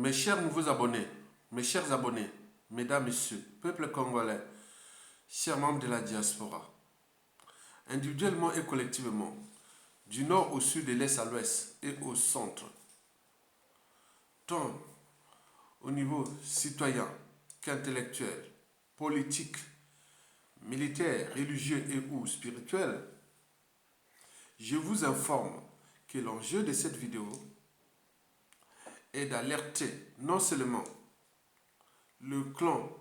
Mes chers nouveaux abonnés, mes chers abonnés, mesdames, messieurs, peuple congolais, chers membres de la diaspora, individuellement et collectivement, du nord au sud, de l'est à l'ouest et au centre, tant au niveau citoyen qu'intellectuel, politique, militaire, religieux et ou spirituel, je vous informe que l'enjeu de cette vidéo est d'alerter non seulement le clan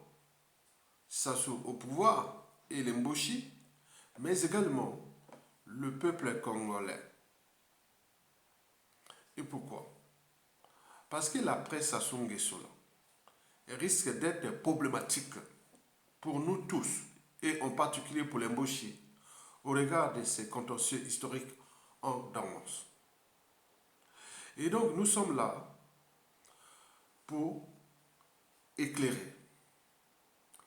Sassou au pouvoir et les Mboshi, mais également le peuple congolais. Et pourquoi? Parce que la presse Sassou Nguesso risque d'être problématique pour nous tous, et en particulier pour les Mboshi, au regard de ces contentieux historiques en dormance. Et donc nous sommes là pour éclairer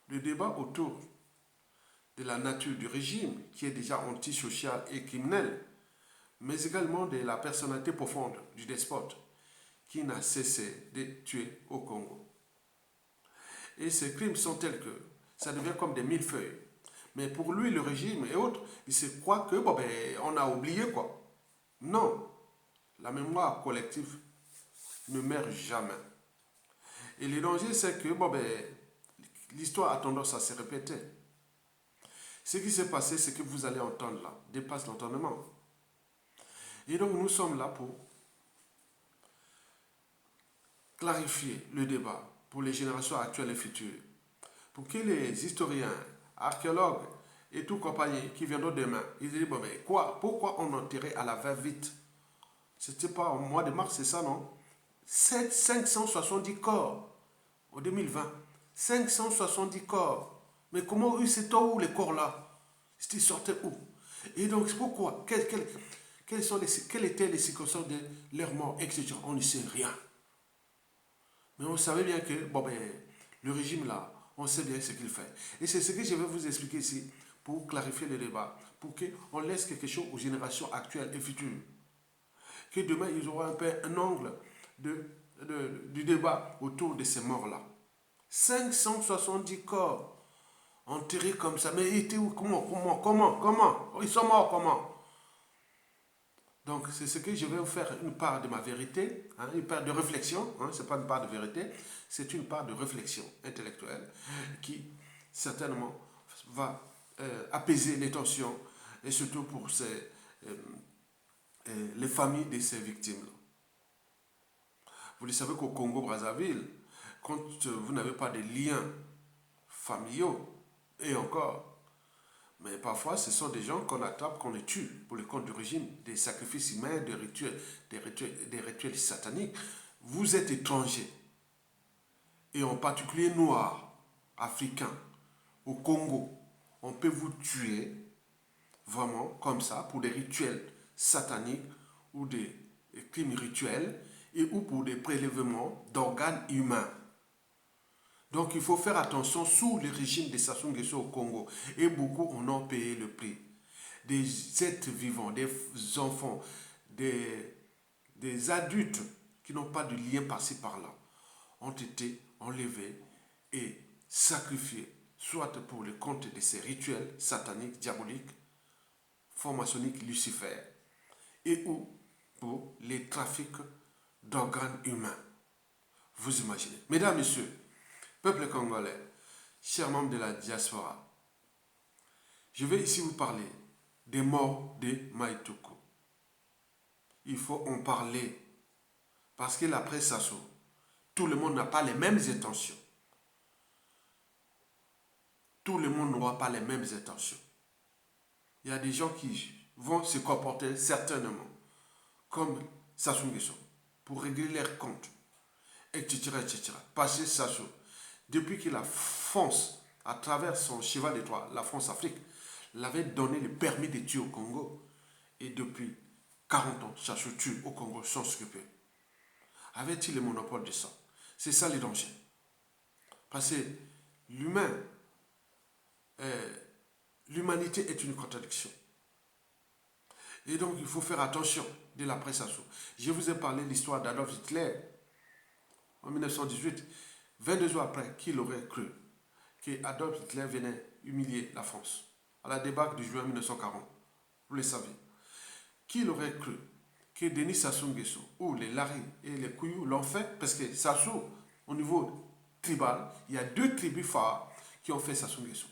le débat autour de la nature du régime qui est déjà antisocial et criminel, mais également de la personnalité profonde du despote qui n'a cessé de tuer au Congo. Et ces crimes sont tels que ça devient comme des millefeuilles. Mais pour lui, le régime et autres, il se croit que on a oublié quoi. Non, la mémoire collective ne meurt jamais. Et le danger, c'est que l'histoire a tendance à se répéter. Ce qui s'est passé, ce que vous allez entendre là, dépasse l'entendement. Et donc nous sommes là pour clarifier le débat pour les générations actuelles et futures, pour que les historiens, archéologues et tout compagnie qui viendront demain, ils disent pourquoi on enterrait à la va-vite? C'était pas au mois de mars, c'est ça, non? 570 corps en 2020. 570 corps. Mais comment c'était où les corps là? Ils sortaient où? Et donc c'est pourquoi? Quelles étaient les circonstances de leur mort, etc. On ne sait rien. Mais on savait bien que le régime là, on sait bien ce qu'il fait. Et c'est ce que je vais vous expliquer ici pour clarifier le débat, pour qu'on laisse quelque chose aux générations actuelles et futures. Que demain, ils auront un peu un angle du débat autour de ces morts-là. 570 corps enterrés comme ça. Mais ils étaient où? Comment? Ils sont morts comment? Donc, c'est ce que je vais vous faire une part de ma vérité, une part de réflexion. Ce n'est pas une part de vérité, c'est une part de réflexion intellectuelle qui, certainement, va apaiser les tensions et surtout pour les familles de ces victimes. Vous le savez qu'au Congo-Brazzaville, quand vous n'avez pas de liens familiaux, et encore, mais parfois ce sont des gens qu'on attrape, qu'on les tue pour le compte du régime, des sacrifices humains, des rituels sataniques. Vous êtes étranger, et en particulier noir, africain, au Congo, on peut vous tuer vraiment comme ça pour des rituels sataniques ou des crimes rituels et ou pour des prélèvements d'organes humains. Donc il faut faire attention sous le régime de Sassou Nguesso au Congo. Et beaucoup en ont payé le prix. Des êtres vivants, des enfants, des adultes qui n'ont pas de lien passé par là, ont été enlevés et sacrifiés, soit pour le compte de ces rituels sataniques, diaboliques, francs-maçonniques, Lucifer, et ou pour les trafics d'organes humains. Vous imaginez. Mesdames, messieurs, peuple congolais, chers membres de la diaspora, je vais ici vous parler des morts de Maïtoukou. Il faut en parler parce que la presse Sassou, tout le monde n'a pas les mêmes intentions. Tout le monde n'aura pas les mêmes intentions. Il y a des gens qui vont se comporter certainement comme Sassou Nguesso pour régler leurs comptes, etc., etc. Parce que Sassou, depuis qu'il a fonce à travers son cheval de Troie, la France-Afrique, l'avait donné le permis de tuer au Congo. Et depuis 40 ans, Sassou tue au Congo sans scrupule. Avait-il le monopole de ça? C'est ça le danger. Parce que l'humanité est une contradiction. Et donc, il faut faire attention de la presse Sassou. Je vous ai parlé de l'histoire d'Adolf Hitler. en 1918, 22 ans après, qui l'aurait cru qu'Adolf Hitler venait humilier la France à la débâcle de juin 1940? Vous le savez. Qui l'aurait cru que Denis Sassou Nguesso ou les Lari et les Kouyou l'ont fait? Parce que Sassou, au niveau tribal, il y a deux tribus phares qui ont fait Sassou Nguesso.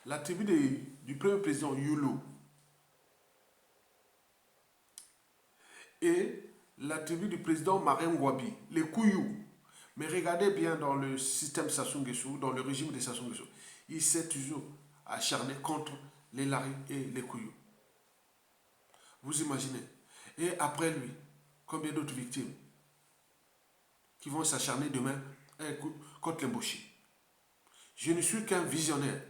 La tribu du premier président Yulu et la tribu du président Marin Ngouabi, les Kouyou. Mais regardez bien dans le système Sassou Nguesso, dans le régime de Sassou Nguesso, il s'est toujours acharné contre les Lari et les Kouyou. Vous imaginez? Et après lui, combien d'autres victimes qui vont s'acharner demain contre les Mboshi? Je ne suis qu'un visionnaire.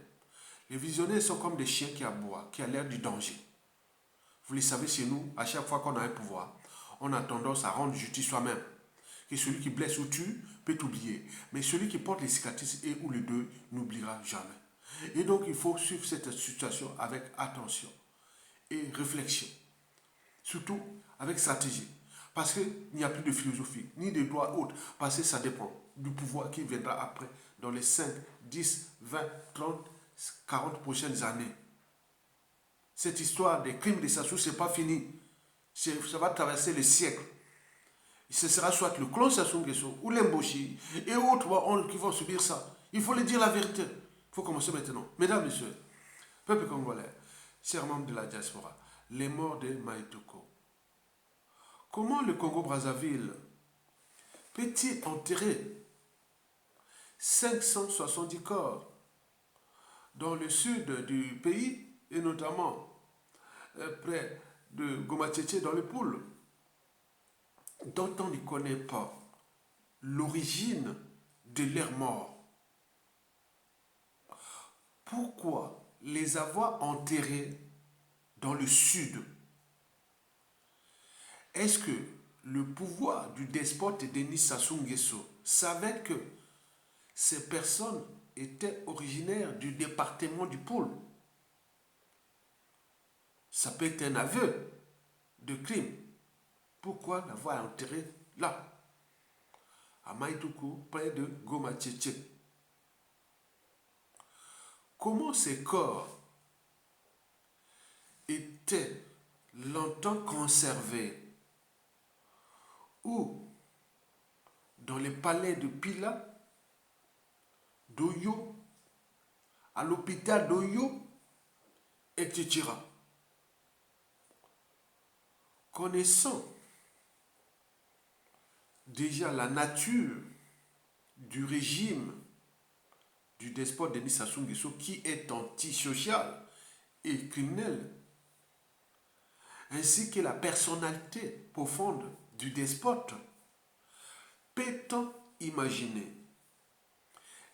Les visionnaires sont comme des chiens qui aboient, qui a l'air du danger. Vous le savez, chez nous, à chaque fois qu'on a un pouvoir, on a tendance à rendre justice soi-même. Que celui qui blesse ou tue peut oublier. Mais celui qui porte les cicatrices et ou le deuil n'oubliera jamais. Et donc, il faut suivre cette situation avec attention et réflexion. Surtout avec stratégie. Parce qu'il n'y a plus de philosophie, ni de droit autre. Parce que ça dépend du pouvoir qui viendra après, dans les 5, 10, 20, 30, 40 prochaines années. Cette histoire des crimes de Sassou, ce n'est pas fini. Ça va traverser les siècles. Ce sera soit le clone Sassou Nguesso ou l'Mboshi et autres qui vont subir ça. Il faut le dire la vérité. Il faut commencer maintenant. Mesdames, Messieurs, peuple congolais, chers membres de la diaspora, les morts de Maïtoko. Comment le Congo-Brazzaville peut-il enterrer 570 corps dans le sud du pays et notamment près de Goma-Tchétché dans le Poul, dont on ne connaît pas l'origine de leur mort? Pourquoi les avoir enterrés dans le sud? Est-ce que le pouvoir du despote Denis Sassou Nguesso savait que ces personnes étaient originaires du département du Poul? Ça peut être un aveu de crime. Pourquoi l'avoir enterré là, à Maïtoukou, près de Goma-Tchétché? Comment ces corps étaient longtemps conservés? Ou dans les palais de Pila, d'Oyo, à l'hôpital d'Oyo, etc. Connaissant déjà la nature du régime du despote Denis Sassou Nguesso, qui est antisocial et criminel, ainsi que la personnalité profonde du despote, peut-on imaginer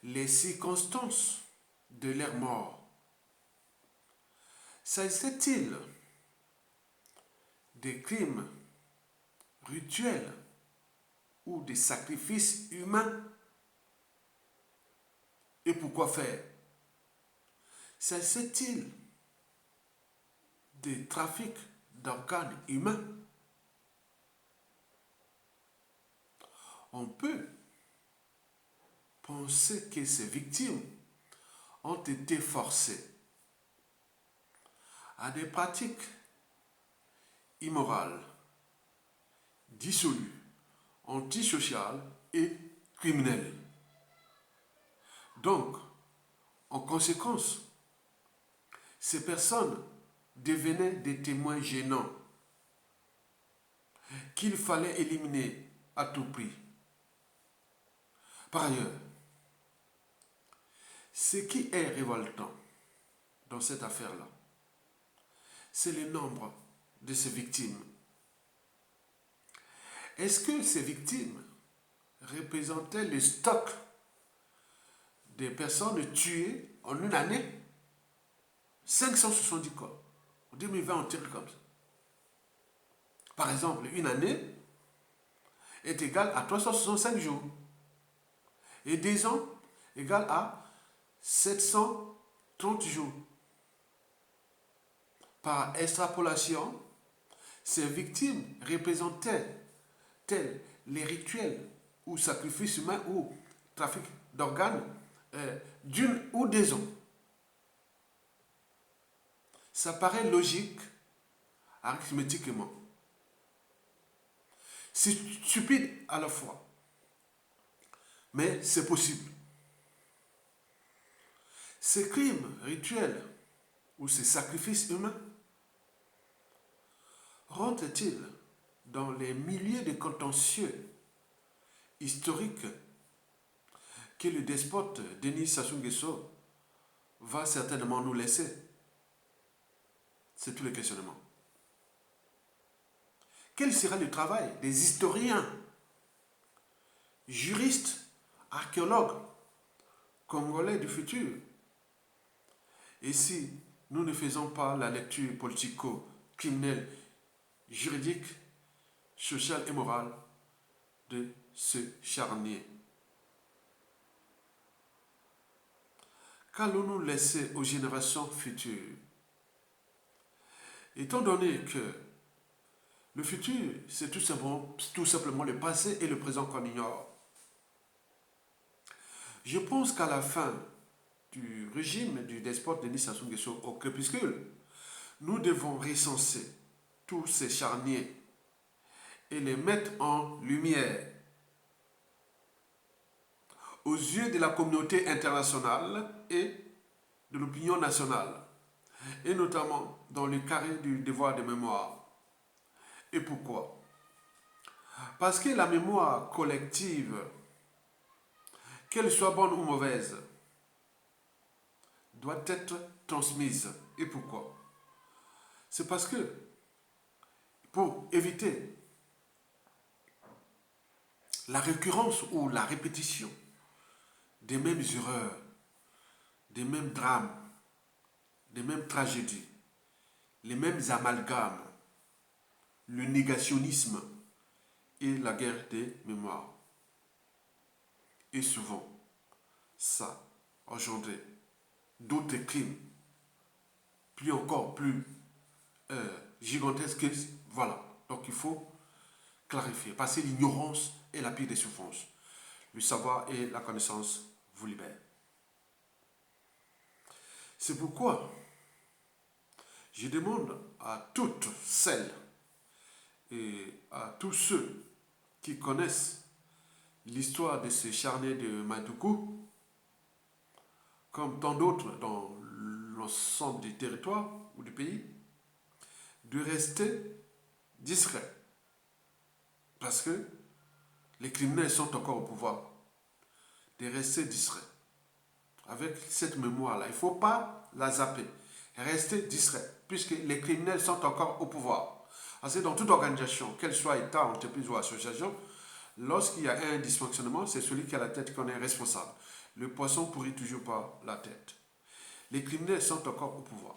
les circonstances de leur mort? S'agissait-il des crimes rituels ou des sacrifices humains? Et pourquoi faire? S'agissait-il des trafics d'organes humains? On peut penser que ces victimes ont été forcées à des pratiques immorales, dissolues, antisociales et criminelles. Donc, en conséquence, ces personnes devenaient des témoins gênants qu'il fallait éliminer à tout prix. Par ailleurs, ce qui est révoltant dans cette affaire-là, c'est le nombre de ces victimes. Est-ce que ces victimes représentaient le stock des personnes tuées en une année? 570 corps. En 2020, on tire comme ça. Par exemple, une année est égale à 365 jours. Et 10 ans égale à 730 jours. Par extrapolation, ces victimes représentaient tels les rituels ou sacrifice humain ou trafic d'organes d'une ou des hommes. Ça paraît logique arithmétiquement. C'est stupide à la fois, mais c'est possible. Ces crimes rituels ou ces sacrifices humains rentrent-ils dans les milliers de contentieux historiques que le despote Denis Sassou Nguesso va certainement nous laisser? C'est tout le questionnement. Quel sera le travail des historiens, juristes, archéologues, congolais du futur? Et si nous ne faisons pas la lecture politico-criminelle, juridique, sociale et morale de ce charnier? Qu'allons-nous laisser aux générations futures? Étant donné que le futur, c'est tout simplement le passé et le présent qu'on ignore. Je pense qu'à la fin du régime du despote Denis Sassou Nguesso au crépuscule, nous devons recenser tous ces charniers et les mettre en lumière aux yeux de la communauté internationale et de l'opinion nationale, et notamment dans le carré du devoir de mémoire. Et pourquoi? Parce que la mémoire collective, qu'elle soit bonne ou mauvaise, doit être transmise. Et pourquoi? C'est parce que, pour éviter la récurrence ou la répétition des mêmes erreurs, des mêmes drames, des mêmes tragédies, les mêmes amalgames, le négationnisme et la guerre des mémoires. Et souvent, ça engendrait d'autres crimes, plus gigantesques. Voilà. Donc il faut clarifier, parce que l'ignorance est la pire des souffrances. Le savoir et la connaissance vous libèrent. C'est pourquoi je demande à toutes celles et à tous ceux qui connaissent l'histoire de ce charnier de Madoukou, comme tant d'autres dans l'ensemble du territoire ou du pays, de rester discrets. Parce que les criminels sont encore au pouvoir. De rester discrets. Avec cette mémoire-là, il ne faut pas la zapper. Rester discret, puisque les criminels sont encore au pouvoir. Parce que dans toute organisation, qu'elle soit État, entreprise ou association, lorsqu'il y a un dysfonctionnement, c'est celui qui a la tête qui en est responsable. Le poisson pourrit toujours par la tête. Les criminels sont encore au pouvoir.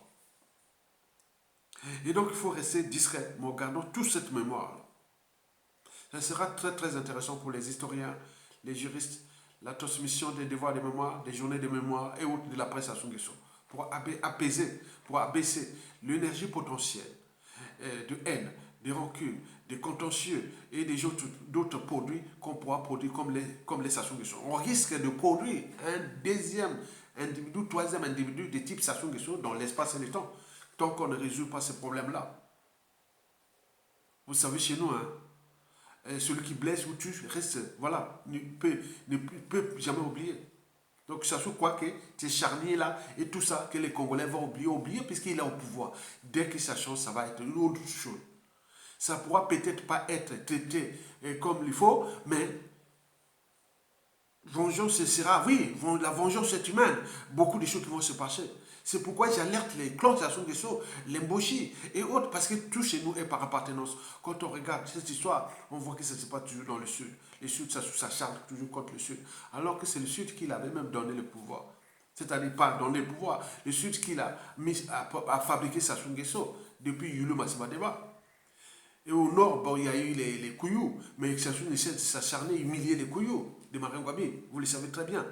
Et donc, il faut rester discret, mais gardons toute cette mémoire-là. Ça sera très très intéressant pour les historiens, les juristes, la transmission des devoirs de mémoire, des journées de mémoire et autres de la presse à Sassou Nguesso, pour apaiser, pour abaisser l'énergie potentielle de haine, des rancunes, des contentieux et d'autres produits qu'on pourra produire comme les Sassou Nguesso. On risque de produire un deuxième individu, troisième individu de type Sassou Nguesso dans l'espace et le temps, tant qu'on ne résout pas ces problèmes-là. Vous savez, chez nous, celui qui blesse ou tue reste, voilà, ne peut jamais oublier. Donc, ça se croit que ces charniers là et tout ça, que les Congolais vont oublier puisqu'il est au pouvoir. Dès que ça change, ça va être une autre chose. Ça pourra peut-être pas être traité comme il faut, mais vengeance sera, oui, la vengeance est humaine. Beaucoup de choses vont se passer. C'est pourquoi j'alerte les clans Sassou Nguesso, les Mboshi et autres, parce que tout chez nous est par appartenance. Quand on regarde cette histoire, on voit que ça ne se passe toujours dans le Sud. Le Sud s'acharne toujours contre le Sud, alors que c'est le Sud qui l'avait même donné le pouvoir. C'est-à-dire pas donné le pouvoir, le Sud qui l'a mis à fabriquer Sassou Nguesso depuis Yulu Massimadeba. Et au nord, bon, il y a eu les Kouyou, mais Sassou Nguesso s'acharnait, humilier les Kouyou de Marangwabi, vous le savez très bien.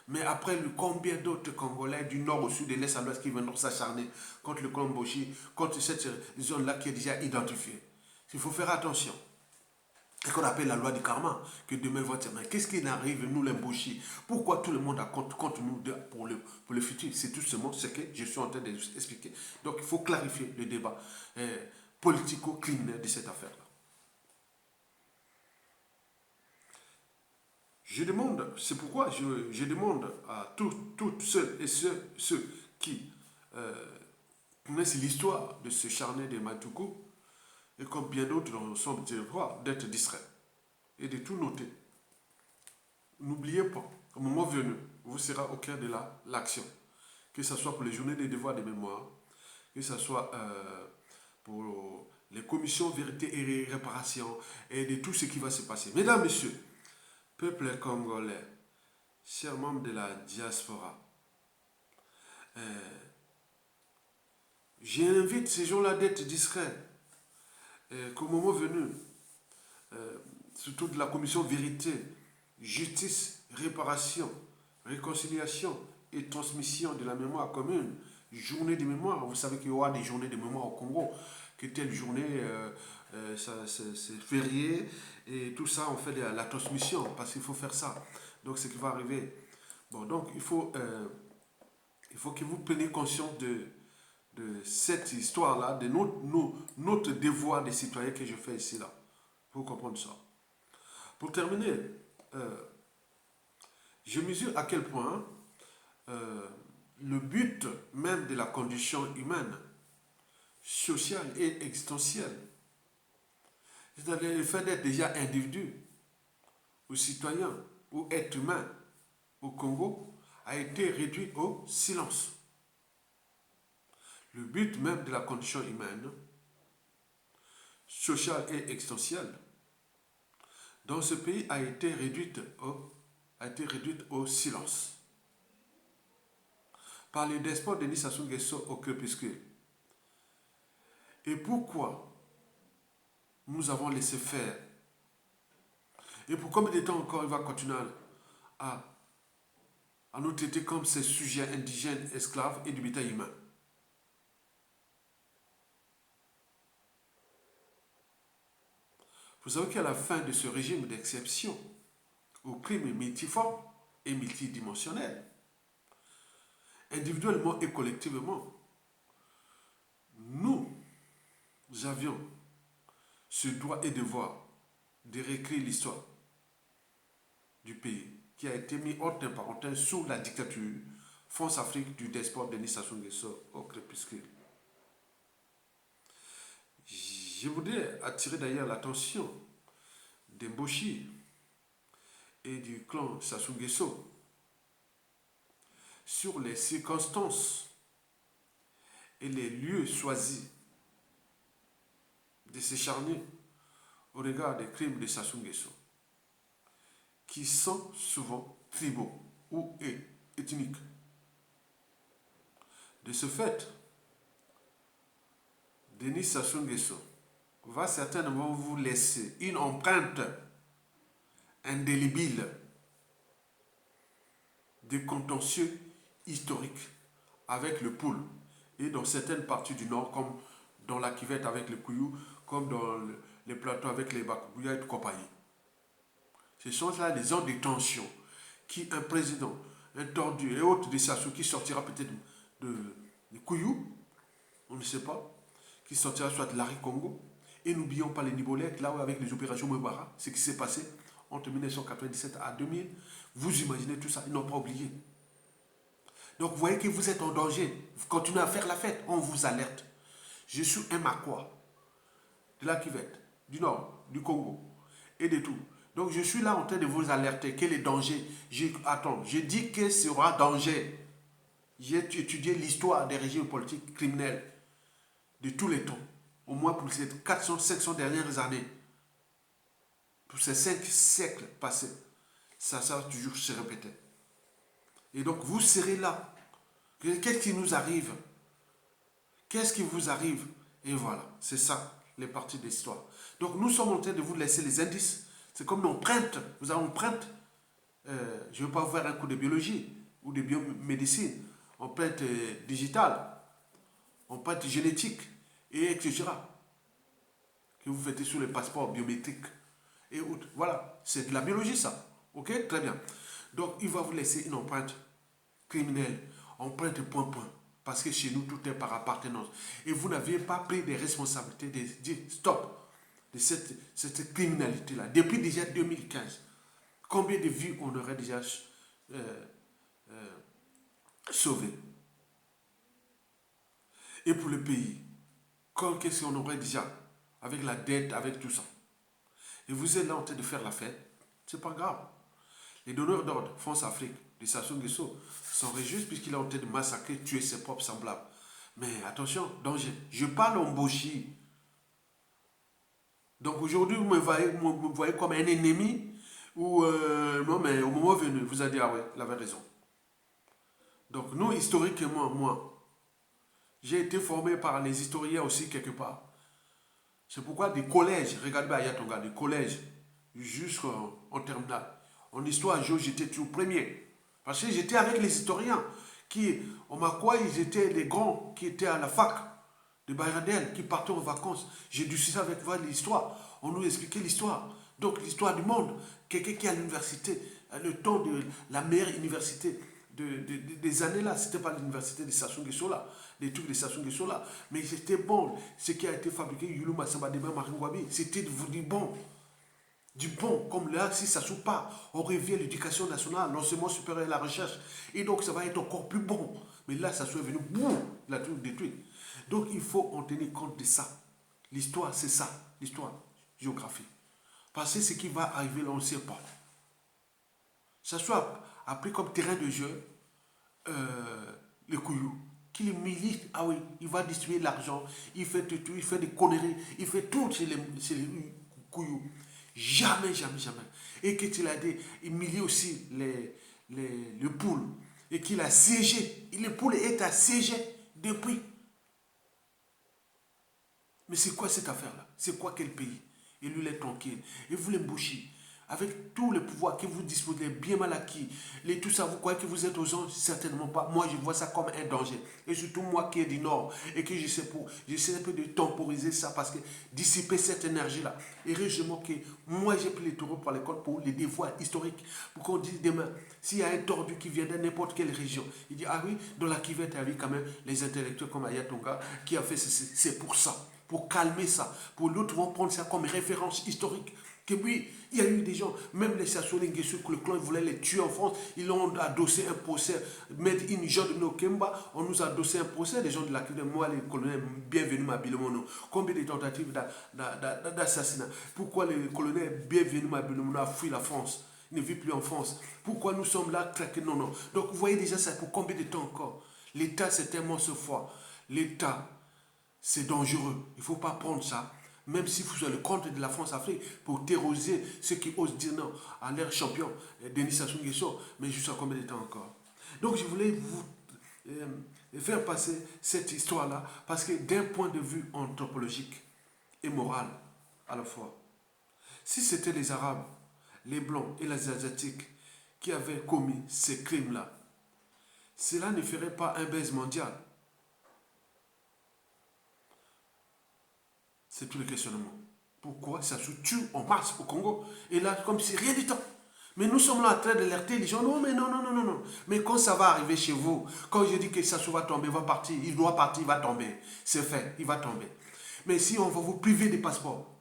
Mais après, combien d'autres Congolais du nord au sud, de l'est à l'ouest qui viendront s'acharner contre le clan Mboshi, contre cette zone-là qui est déjà identifiée. Il faut faire attention. et qu'on appelle la loi du karma, que demain va dire, mais qu'est-ce qui n'arrive, nous les Mboshi? Pourquoi tout le monde a contre nous pour le futur? C'est tout simplement ce que je suis en train d'expliquer. Donc il faut clarifier le débat politico-criminel de cette affaire-là. Je demande, c'est pourquoi je demande à toutes celles et ceux qui connaissent l'histoire de ce charnier de Matoukou, et comme bien d'autres dans son territoire, d'être distrait et de tout noter. N'oubliez pas, au moment venu, vous serez au cœur de l'action. Que ce soit pour les journées des devoirs de mémoire, que ce soit pour les commissions vérité et réparation, et de tout ce qui va se passer. Mesdames, Messieurs, peuple congolais, chers membres de la diaspora, j'invite ces gens-là d'être discrets. Qu'au moment venu, surtout de la commission vérité, justice, réparation, réconciliation et transmission de la mémoire commune, journée de mémoire, vous savez qu'il y aura des journées de mémoire au Congo, que telle journée, c'est férié, et tout ça, on fait la transmission, parce qu'il faut faire ça. Donc, ce qui va arriver. Bon, donc, il faut que vous preniez conscience de cette histoire-là, de notre devoir de citoyen que je fais ici, là, pour comprendre ça. Pour terminer, je mesure à quel point le but même de la condition humaine, sociale et existentielle, c'est-à-dire le fait d'être déjà individu, ou citoyen, ou être humain au Congo, a été réduit au silence. Le but même de la condition humaine, sociale et existentielle, dans ce pays a été réduite au silence. Par le despote Denis Sassou Nguesso au crépuscule. Et pourquoi nous avons laissé faire? Et pour combien de temps encore il va continuer à nous traiter comme ces sujets indigènes, esclaves et du bétail humain? Vous savez qu'à la fin de ce régime d'exception, au crime multiforme et multidimensionnel, individuellement et collectivement, nous avions ce droit et devoir de réécrire l'histoire du pays qui a été mis hors d'un parenthèse sous la dictature France-Afrique du despote Denis Sassou Nguesso au crépuscule. Je voudrais attirer d'ailleurs l'attention des Mboshi et du clan Sassou Nguesso sur les circonstances et les lieux choisis de s'écharner au regard des crimes de Sassou Nguesso, qui sont souvent tribaux ou ethniques. De ce fait, Denis Sassou Nguesso va certainement vous laisser une empreinte indélébile de contentieux historiques avec le Poul et dans certaines parties du Nord, comme dans la Kivette avec le Kouyou, comme dans les plateaux avec les Bakbouya et compagnie. Ce sont là des zones de tension qui un président, un tordu et autres de Sassou qui sortira peut-être de Kouyou, on ne sait pas, qui sortira soit de Larry Congo. Et n'oublions pas les Nibolèques, là où avec les opérations Mwebara, ce qui s'est passé entre 1997 à 2000, vous imaginez tout ça, ils n'ont pas oublié. Donc vous voyez que vous êtes en danger, vous continuez à faire la fête, on vous alerte. Je suis un Makwa, de la Kivette, du Nord, du Congo, et de tout. Donc je suis là en train de vous alerter, quel est le danger. Attends, je dis que ce sera danger. J'ai étudié l'histoire des régimes politiques criminels de tous les temps, au moins pour ces 400-500 dernières années, pour ces 5 siècles passés. Ça va toujours se répéter. Et donc vous serez là. Qu'est-ce qui nous arrive? Qu'est-ce qui vous arrive? Et voilà, c'est ça, les parties de l'histoire. Donc nous sommes en train de vous laisser les indices. C'est comme une empreinte. Vous avez une empreinte. Je ne veux pas vous faire un cours de biologie ou de biomédecine. Empreinte digitale, empreinte génétique, et etc. Que vous faites sur les passeports biométriques. et autres. Voilà, c'est de la biologie ça. Ok, très bien. Donc il va vous laisser une empreinte criminelle, empreinte point. Parce que chez nous, tout est par appartenance. Et vous n'aviez pas pris des responsabilités de dire stop de cette criminalité-là. Depuis déjà 2015, combien de vies on aurait déjà euh, sauvées? Et pour le pays, qu'est-ce qu'on aurait déjà avec la dette, avec tout ça? Et vous êtes là en train de faire la fête, c'est pas grave. Les donneurs d'ordre, France Afrique, de Sassou Nguesso, s'en réjouissent puisqu'il est en train de massacrer, tuer ses propres semblables. Mais attention, danger. Je parle en Boshi. Donc aujourd'hui, vous me voyez comme un ennemi ou non, mais au moment venu, vous allez dire, ah ouais, il avait raison. Donc nous, historiquement, moi, j'ai été formé par les historiens aussi quelque part. C'est pourquoi des collèges, regardez Ayatonga, des collèges jusqu'en terminale. En histoire, j'étais toujours premier. Parce que j'étais avec les historiens qui, on m'a quoi, ils étaient les grands qui étaient à la fac de Bayradel, qui partaient en vacances. J'ai dû ça avec l'histoire. On nous expliquait l'histoire. Donc l'histoire du monde. Quelqu'un qui est à l'université, le temps de la meilleure université des années là, c'était pas l'université de Sassou Nguesso là, les trucs de Sassou Nguesso là, mais c'était bon. Ce qui a été fabriqué, Yulu Massamba Deba Maringwabi, c'était du bon. Du bon, comme là, si ça ne joue pas, on revient à l'éducation nationale, l'enseignement supérieur et la recherche. Et donc, ça va être encore plus bon. Mais là, ça soit venu, boum, il a tout détruit. Donc, il faut en tenir compte de ça. L'histoire, c'est ça. L'histoire, géographie. Parce que ce qui va arriver là, on ne sait pas. Ça soit appris comme terrain de jeu, le couillou. Qu'il milite, ah oui, il va distribuer l'argent, il fait tout, il fait des conneries, il fait tout chez les couillous. Jamais. Et qu'il a dit, il milie aussi les poules. Et qu'il a siégé. Les poules est assiégé depuis. Mais c'est quoi cette affaire-là? C'est quoi quel pays? Et lui, il est tranquille. Et vous, les Mbouchi, avec tout le pouvoir que vous disposez, bien mal acquis, tout ça, vous croyez que vous êtes aux anges? Certainement pas. Moi, je vois ça comme un danger. Et surtout moi qui est du Nord et que j'essaie un peu de temporiser ça parce que dissiper cette énergie-là. Et heureusement que moi, j'ai pris les taureaux par les côtes pour les devoirs historiques. Pour qu'on dise demain, s'il y a un tordu qui vient de n'importe quelle région, il dit, ah oui, dans la Kivette, il y avait quand même les intellectuels comme Ayatonga qui a fait ceci. C'est pour ça. Pour calmer ça. Pour l'autre, vont prendre ça comme référence historique. Que oui, il y a eu des gens, même les Sassou Nguesso, que le clan voulait les tuer en France, ils ont adossé un procès, Made in Jean de Nokemba, on nous a adossé un procès, des gens de la CNIL, moi, les colonels, bienvenue Mabilemono. Combien de tentatives d'assassinat? Pourquoi les colonels, bienvenue Mabilemono, a fui la France? Il ne vit plus en France. Pourquoi nous sommes là, claqués? Non. Donc vous voyez déjà ça, pour combien de temps encore? L'État, c'est tellement ce fort. L'État, c'est dangereux. Il ne faut pas prendre ça. Même si vous êtes le compte de la France-Afrique pour terroriser ceux qui osent dire non à leur champion, Denis Sassou Nguesso, mais jusqu'à combien de temps encore? Donc je voulais vous faire passer cette histoire-là, parce que d'un point de vue anthropologique et moral à la fois, si c'était les Arabes, les Blancs et les Asiatiques qui avaient commis ces crimes-là, cela ne ferait pas un buzz mondial. C'est tout le questionnement. Pourquoi ça se tue en masse au Congo? Et là, comme si rien du tout. Mais nous sommes là en train d'alerter les gens. Non. Mais quand ça va arriver chez vous, quand je dis que ça va tomber, il va partir, il doit partir, il va tomber. C'est fait, il va tomber. Mais si on va vous priver des passeports,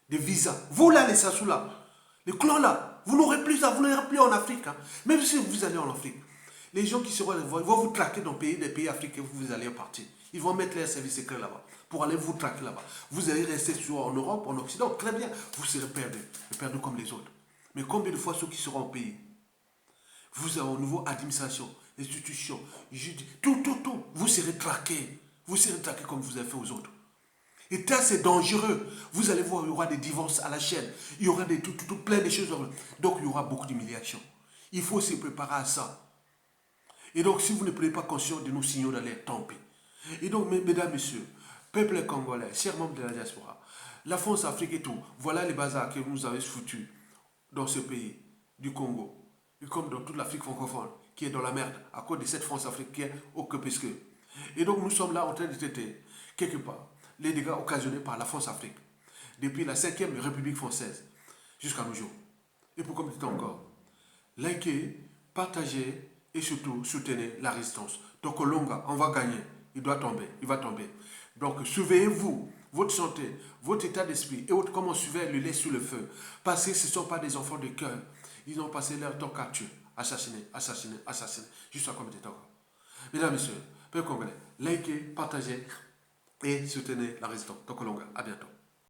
des visas, vous là, les Sassou là, les clans là, vous n'aurez plus ça, vous n'aurez plus en Afrique. Hein. Même si vous allez en Afrique, les gens qui seront, vont vous traquer dans des pays africains, vous allez partir. Ils vont mettre les services secrets là-bas pour aller vous traquer là-bas. Vous allez rester en Europe, en Occident, très bien. Vous serez perdus comme les autres. Mais combien de fois ceux qui seront au pays, vous avez au niveau administration, institution, tout, vous serez traqués. Vous serez traqués comme vous avez fait aux autres. Et ça, c'est dangereux. Vous allez voir, il y aura des divorces à la chaîne. Il y aura plein de choses. Donc, il y aura beaucoup d'humiliation. Il faut se préparer à ça. Et donc, si vous ne prenez pas conscience de nos signaux d'alerte, tant pis. Et donc, mesdames, messieurs, peuple congolais, chers membres de la diaspora, la France-Afrique et tout, voilà les bazars que vous nous avez foutus dans ce pays du Congo, et comme dans toute l'Afrique francophone, qui est dans la merde, à cause de cette France-Afrique qui est occupée. Et donc, nous sommes là en train de traiter, quelque part, les dégâts occasionnés par la France-Afrique, depuis la 5e République française. jusqu'à nos jours. Et pour comme dit encore, likez, partagez et surtout soutenez la résistance. Donc Olonga, on va gagner. Il doit tomber, il va tomber. Donc surveillez-vous, votre santé, votre état d'esprit et autres, comment surveiller le lait sur le feu. Parce que ce ne sont pas des enfants de cœur. Ils ont passé leur temps qu'à tuer, assassiner, assassiner, assassiner, jusqu'à comme dit encore. Mesdames, Messieurs, peuple congolais, likez, partagez et soutenez la résistance. Donc Olonga, à bientôt.